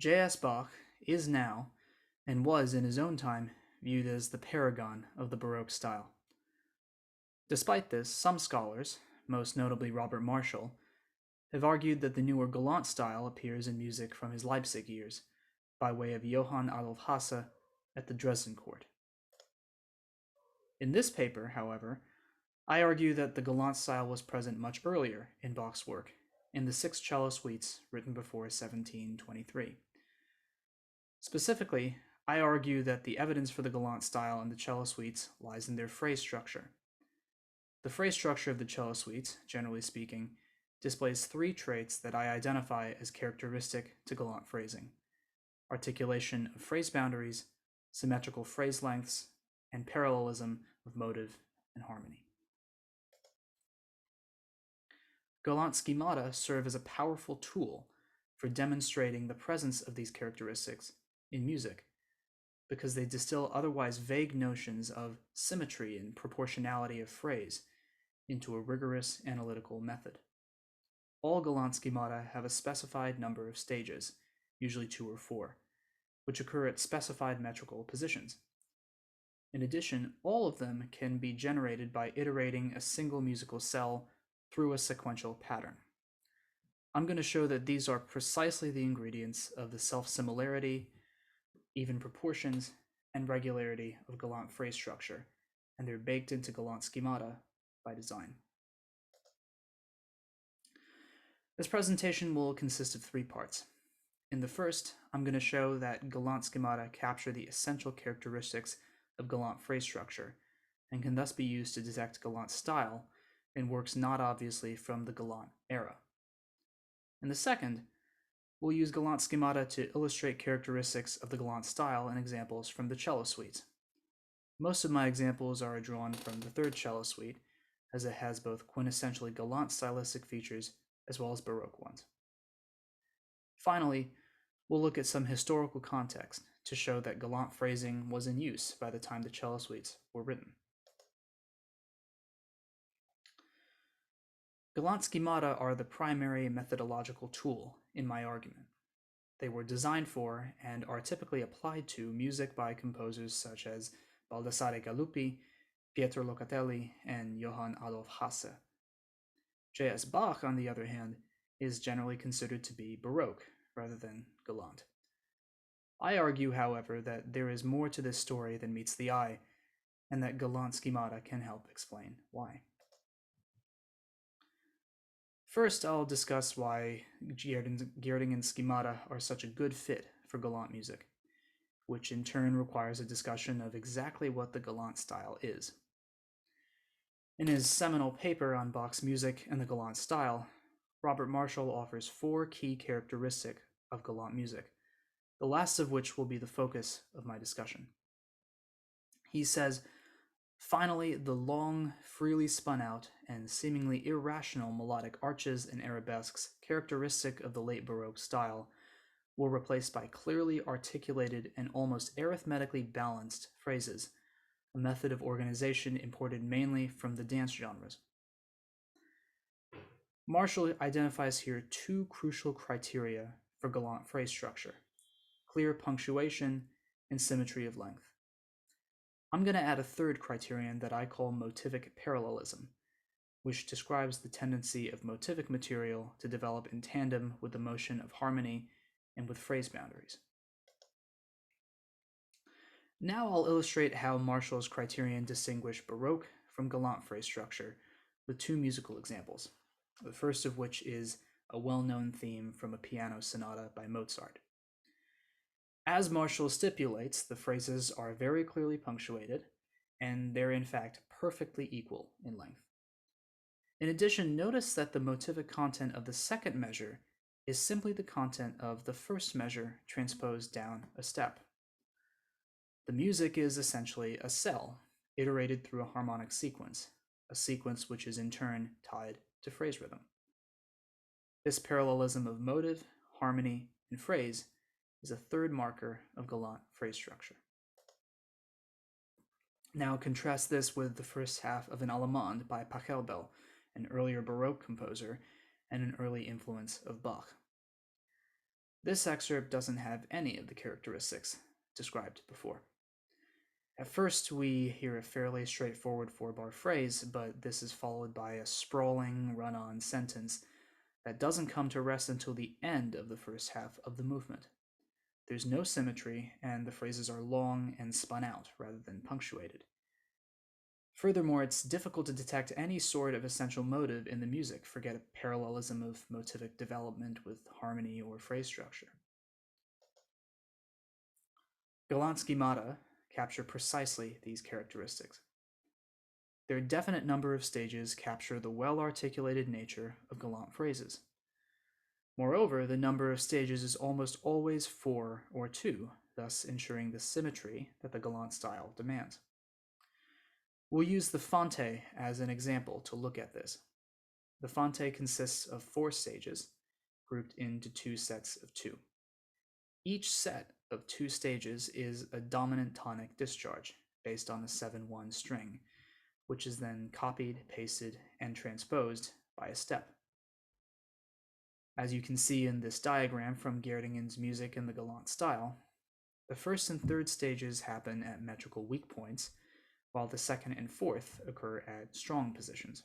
J.S. Bach is now, and was in his own time, viewed as the paragon of the Baroque style. Despite this, some scholars, most notably Robert Marshall, have argued that the newer Galant style appears in music from his Leipzig years, by way of Johann Adolf Hasse at the Dresden court. In this paper, however, I argue that the Galant style was present much earlier in Bach's work, in the 6 cello suites written before 1723. Specifically, I argue that the evidence for the Galant style in the cello suites lies in their phrase structure. The phrase structure of the cello suites, generally speaking, displays 3 traits that I identify as characteristic to Galant phrasing: articulation of phrase boundaries, symmetrical phrase lengths, and parallelism of motive and harmony. Galant schemata serve as a powerful tool for demonstrating the presence of these characteristics in music, because they distill otherwise vague notions of symmetry and proportionality of phrase into a rigorous analytical method. All Galant schemata have a specified number of stages, usually 2 or 4, which occur at specified metrical positions. In addition, all of them can be generated by iterating a single musical cell through a sequential pattern. I'm going to show that these are precisely the ingredients of the self-similarity, even proportions, and regularity of Galant phrase structure, and they're baked into Galant schemata by design. This presentation will consist of 3 parts. In the first, I'm going to show that Galant schemata capture the essential characteristics of Galant phrase structure, and can thus be used to detect Galant style in works not obviously from the Galant era. In the second, we'll use Galant schemata to illustrate characteristics of the Galant style in examples from the cello suites. Most of my examples are drawn from the 3rd cello suite, as it has both quintessentially Galant stylistic features as well as Baroque ones. Finally, we'll look at some historical context to show that Galant phrasing was in use by the time the cello suites were written. Galant schemata are the primary methodological tool in my argument. They were designed for and are typically applied to music by composers such as Baldassare Galuppi, Pietro Locatelli, and Johann Adolf Hasse. J.S. Bach, on the other hand, is generally considered to be Baroque rather than Galant. I argue, however, that there is more to this story than meets the eye, and that Galant schemata can help explain why. First, I'll discuss why Gerdingen schemata are such a good fit for Galant music, which in turn requires a discussion of exactly what the Galant style is. In his seminal paper on Bach's music and the Galant style, Robert Marshall offers 4 key characteristics of Galant music, the last of which will be the focus of my discussion. He says, finally, the long, freely spun out, and seemingly irrational melodic arches and arabesques characteristic of the late Baroque style were replaced by clearly articulated and almost arithmetically balanced phrases, a method of organization imported mainly from the dance genres. Marshall identifies here 2 crucial criteria for Galant phrase structure: clear punctuation and symmetry of length. I'm going to add a 3rd criterion that I call motivic parallelism, which describes the tendency of motivic material to develop in tandem with the motion of harmony and with phrase boundaries. Now I'll illustrate how Marshall's criterion distinguish Baroque from Galant phrase structure with 2 musical examples, the first of which is a well-known theme from a piano sonata by Mozart. As Marshall stipulates, the phrases are very clearly punctuated, and they're in fact perfectly equal in length. In addition, notice that the motivic content of the 2nd measure is simply the content of the 1st measure transposed down a step. The music is essentially a cell, iterated through a harmonic sequence, a sequence which is in turn tied to phrase rhythm. This parallelism of motive, harmony, and phrase is a 3rd marker of Galant phrase structure. Now contrast this with the first half of an Allemande by Pachelbel, an earlier Baroque composer and an early influence of Bach. This excerpt doesn't have any of the characteristics described before. At first, we hear a fairly straightforward four-bar phrase, but this is followed by a sprawling, run-on sentence that doesn't come to rest until the end of the first half of the movement. There's no symmetry, and the phrases are long and spun out rather than punctuated. Furthermore, it's difficult to detect any sort of essential motive in the music, forget a parallelism of motivic development with harmony or phrase structure. Galant Schemata capture precisely these characteristics. Their definite number of stages capture the well-articulated nature of galant phrases. Moreover, the number of stages is almost always 4 or 2, thus ensuring the symmetry that the galant style demands. We'll use the fante as an example to look at this. The fante consists of 4 stages, grouped into 2 sets of 2. Each set of 2 stages is a dominant tonic discharge based on the 7/1 string, which is then copied, pasted, and transposed by a step. As you can see in this diagram from Gerdingen's music in the galant style, the first and third stages happen at metrical weak points, while the second and fourth occur at strong positions.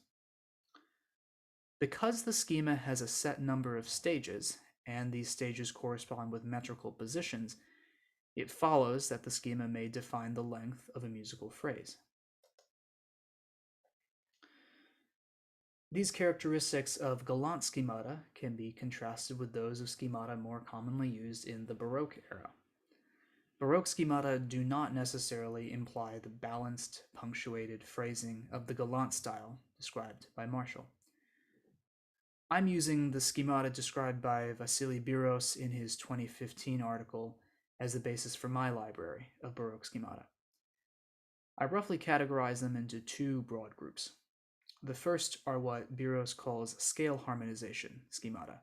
Because the schema has a set number of stages, and these stages correspond with metrical positions, it follows that the schema may define the length of a musical phrase. These characteristics of galant schemata can be contrasted with those of schemata more commonly used in the Baroque era. Baroque schemata do not necessarily imply the balanced, punctuated phrasing of the galant style described by Marshall. I'm using the schemata described by Vasily Biros in his 2015 article as the basis for my library of Baroque schemata. I roughly categorize them into 2 broad groups. The first are what Biros calls scale harmonization schemata,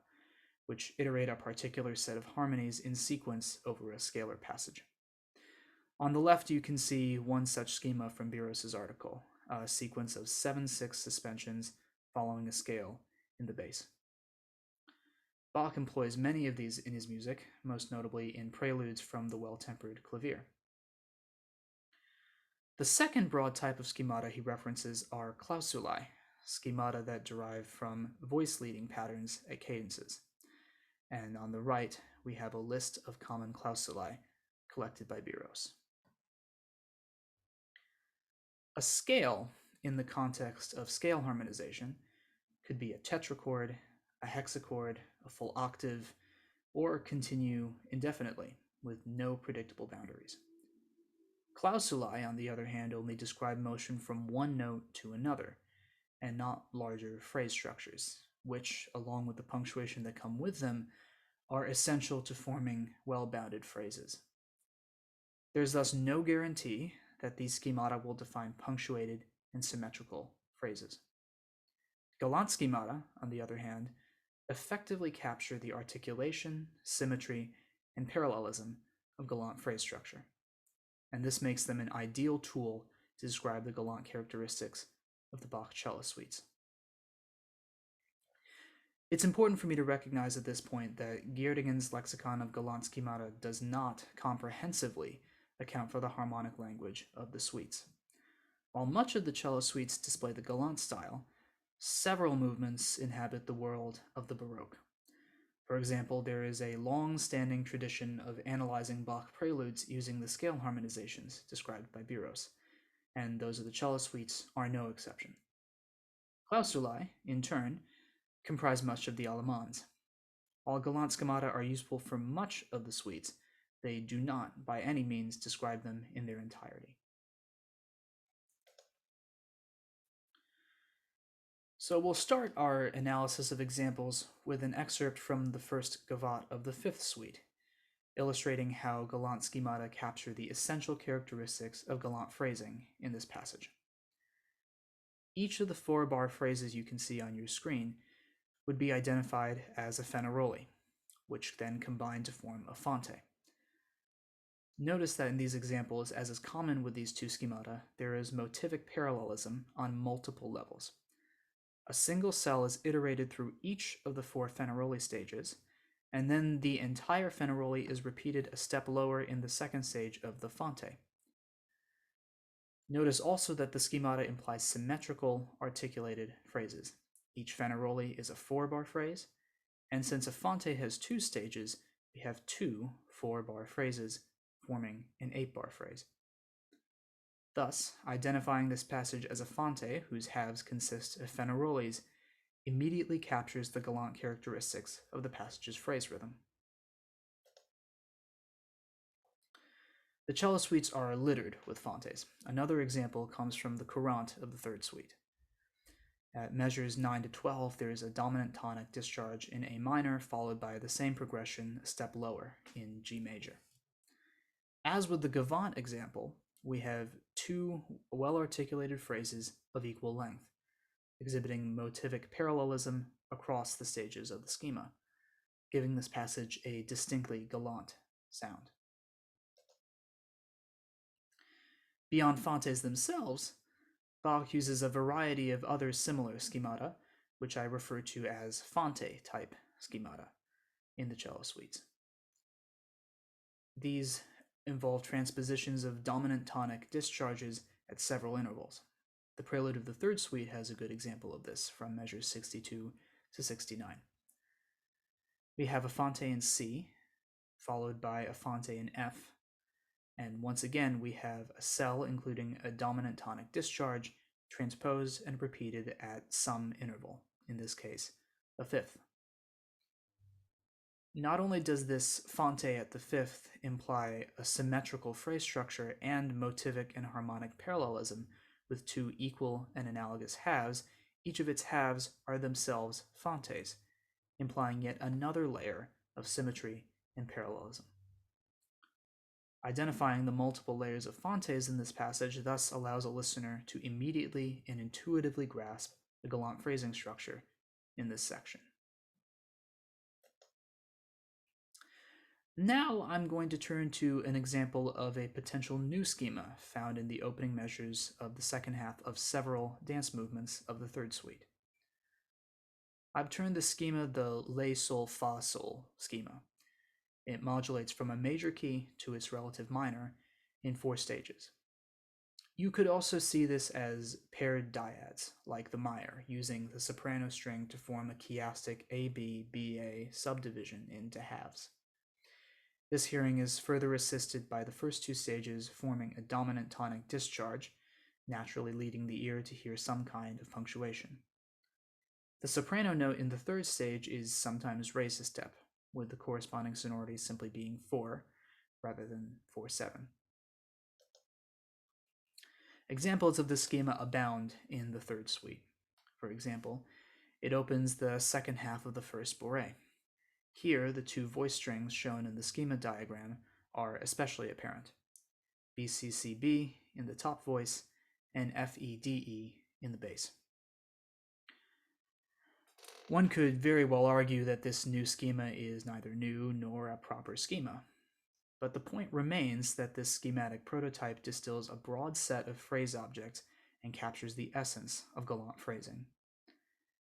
which iterate a particular set of harmonies in sequence over a scalar passage. On the left, you can see one such schema from Biros' article, a sequence of 7/6 suspensions following a scale in the bass. Bach employs many of these in his music, most notably in preludes from the Well-Tempered Clavier. The second broad type of schemata he references are clausulae, schemata that derive from voice-leading patterns at cadences. And on the right, we have a list of common clausulae collected by Biros. A scale, in the context of scale harmonization, could be a tetrachord, a hexachord, a full octave, or continue indefinitely with no predictable boundaries. Clausulae, on the other hand, only describe motion from one note to another, and not larger phrase structures, which, along with the punctuation that come with them, are essential to forming well-bounded phrases. There's thus no guarantee that these schemata will define punctuated and symmetrical phrases. Galant schemata, on the other hand, effectively capture the articulation, symmetry, and parallelism of galant phrase structure, and this makes them an ideal tool to describe the galant characteristics of the Bach cello suites. It's important for me to recognize at this point that Gerdingen's lexicon of galant schemata does not comprehensively account for the harmonic language of the suites. While much of the cello suites display the galant style, several movements inhabit the world of the Baroque. For example, there is a long-standing tradition of analyzing Bach preludes using the scale harmonizations described by Biros, and those of the cello suites are no exception. Clausulae, in turn, comprise much of the Allemands. While galant schemata are useful for much of the suites, they do not, by any means, describe them in their entirety. So we'll start our analysis of examples with an excerpt from the first gavotte of the fifth suite, illustrating how galant schemata capture the essential characteristics of galant phrasing in this passage. Each of the 4-bar phrases you can see on your screen would be identified as a fenaroli, which then combine to form a fante. Notice that in these examples, as is common with these 2 schemata, there is motivic parallelism on multiple levels. A single cell is iterated through each of the 4 fenaroli stages, and then the entire fenaroli is repeated a step lower in the second stage of the fante. Notice also that the schemata implies symmetrical, articulated phrases. Each fenaroli is a 4-bar phrase, and since a fante has 2 stages, we have 2 4-bar phrases forming an 8-bar phrase. Thus, identifying this passage as a fante whose halves consist of fenarolis immediately captures the Galant characteristics of the passage's phrase rhythm. The cello suites are littered with fantes. Another example comes from the courant of the third suite. At measures 9 to 12, there is a dominant tonic discharge in A minor, followed by the same progression a step lower in G major. As with the Galant example, we have 2 well-articulated phrases of equal length, exhibiting motivic parallelism across the stages of the schema, giving this passage a distinctly Galant sound. Beyond fantes themselves, Bach uses a variety of other similar schemata, which I refer to as fante-type schemata, in the cello suites. These involve transpositions of dominant tonic discharges at several intervals. The prelude of the third suite has a good example of this, from measures 62 to 69. We have a fante in C, followed by a fante in F, and once again we have a cell including a dominant tonic discharge transposed and repeated at some interval, in this case, a fifth. Not only does this fante at the fifth imply a symmetrical phrase structure and motivic and harmonic parallelism with 2 equal and analogous halves, each of its halves are themselves fantes, implying yet another layer of symmetry and parallelism. Identifying the multiple layers of fantes in this passage thus allows a listener to immediately and intuitively grasp the Galant phrasing structure in this section. Now I'm going to turn to an example of a potential new schema found in the opening measures of the second half of several dance movements of the third suite. I've termed this schema the Lay Sol Fa Sol schema. It modulates from a major key to its relative minor in 4 stages. You could also see this as paired dyads, like the Meyer, using the soprano string to form a chiastic AB-BA subdivision into halves. This hearing is further assisted by the first 2 stages forming a dominant tonic discharge, naturally leading the ear to hear some kind of punctuation. The soprano note in the third stage is sometimes raised a step, with the corresponding sonority simply being 4 rather than 4/7. Examples of this schema abound in the third suite. For example, it opens the second half of the first bourrée. Here, the 2 voice strings shown in the schema diagram are especially apparent: BCCB in the top voice and FEDE in the bass. One could very well argue that this new schema is neither new nor a proper schema, but the point remains that this schematic prototype distills a broad set of phrase objects and captures the essence of Galant phrasing.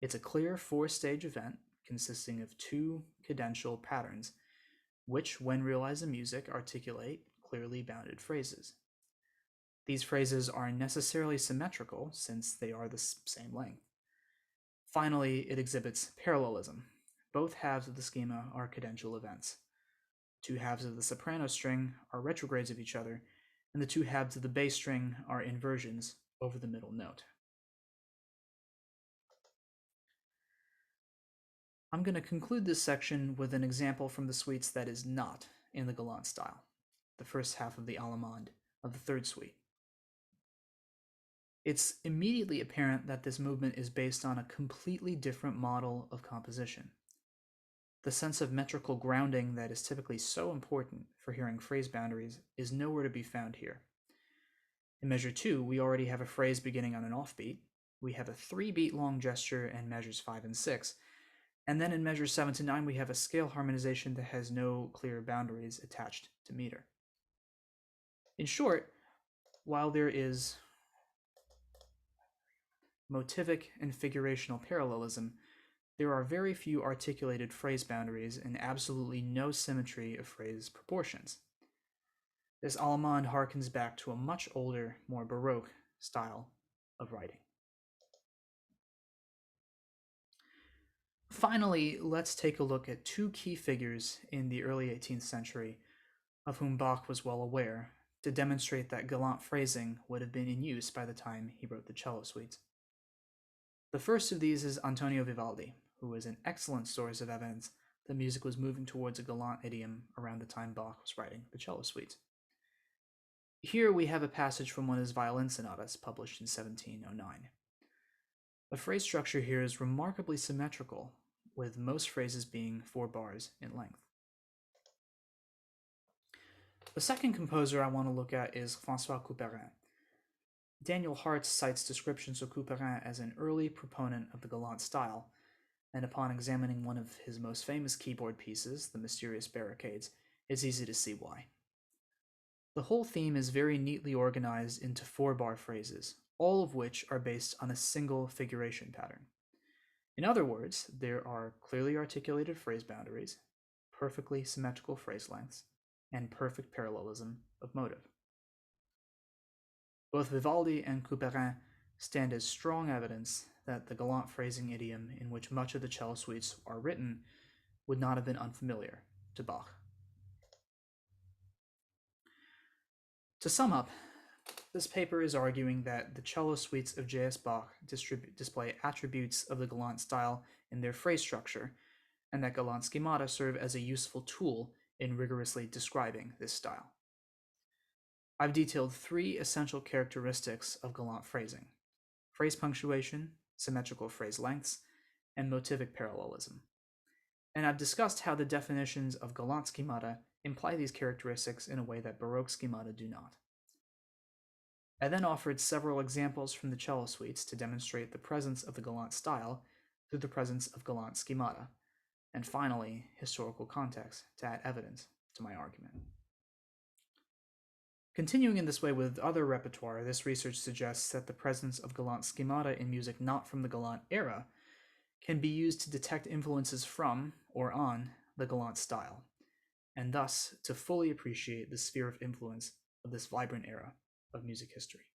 It's a clear 4-stage event consisting of 2 cadential patterns, which, when realized in music, articulate clearly bounded phrases. These phrases are necessarily symmetrical, since they are the same length. Finally, it exhibits parallelism. Both halves of the schema are cadential events. 2 halves of the soprano string are retrogrades of each other, and the 2 halves of the bass string are inversions over the middle note. I'm going to conclude this section with an example from the suites that is not in the Galant style, the first half of the Allemande of the third suite. It's immediately apparent that this movement is based on a completely different model of composition. The sense of metrical grounding that is typically so important for hearing phrase boundaries is nowhere to be found here. In measure 2, we already have a phrase beginning on an offbeat. We have a 3-beat long gesture in measures 5 and 6, and then in measures 7 to 9, we have a scale harmonization that has no clear boundaries attached to meter. In short, while there is motivic and figurational parallelism, there are very few articulated phrase boundaries and absolutely no symmetry of phrase proportions. This allemande harkens back to a much older, more Baroque style of writing. Finally, let's take a look at two key figures in the early 18th century of whom Bach was well aware to demonstrate that galant phrasing would have been in use by the time he wrote the cello suites. The first of these is Antonio Vivaldi, who is an excellent source of evidence that music was moving towards a galant idiom around the time Bach was writing the cello suites. Here we have a passage from one of his violin sonatas published in 1709. The phrase structure here is remarkably symmetrical, with most phrases being 4 bars in length. The second composer I want to look at is François Couperin. Daniel Hart cites descriptions of Couperin as an early proponent of the galant style, and upon examining one of his most famous keyboard pieces, The Mysterious Barricades, it's easy to see why. The whole theme is very neatly organized into 4-bar phrases, all of which are based on a single figuration pattern. In other words, there are clearly articulated phrase boundaries, perfectly symmetrical phrase lengths, and perfect parallelism of motive. Both Vivaldi and Couperin stand as strong evidence that the galant phrasing idiom in which much of the cello suites are written would not have been unfamiliar to Bach. To sum up, this paper is arguing that the cello suites of J.S. Bach display attributes of the galant style in their phrase structure, and that galant schemata serve as a useful tool in rigorously describing this style. I've detailed 3 essential characteristics of galant phrasing: phrase punctuation, symmetrical phrase lengths, and motivic parallelism. And I've discussed how the definitions of galant schemata imply these characteristics in a way that Baroque schemata do not. I then offered several examples from the cello suites to demonstrate the presence of the galant style through the presence of galant schemata, and finally, historical context to add evidence to my argument. Continuing in this way with other repertoire, this research suggests that the presence of galant schemata in music not from the galant era can be used to detect influences from or on the galant style, and thus to fully appreciate the sphere of influence of this vibrant era of music history.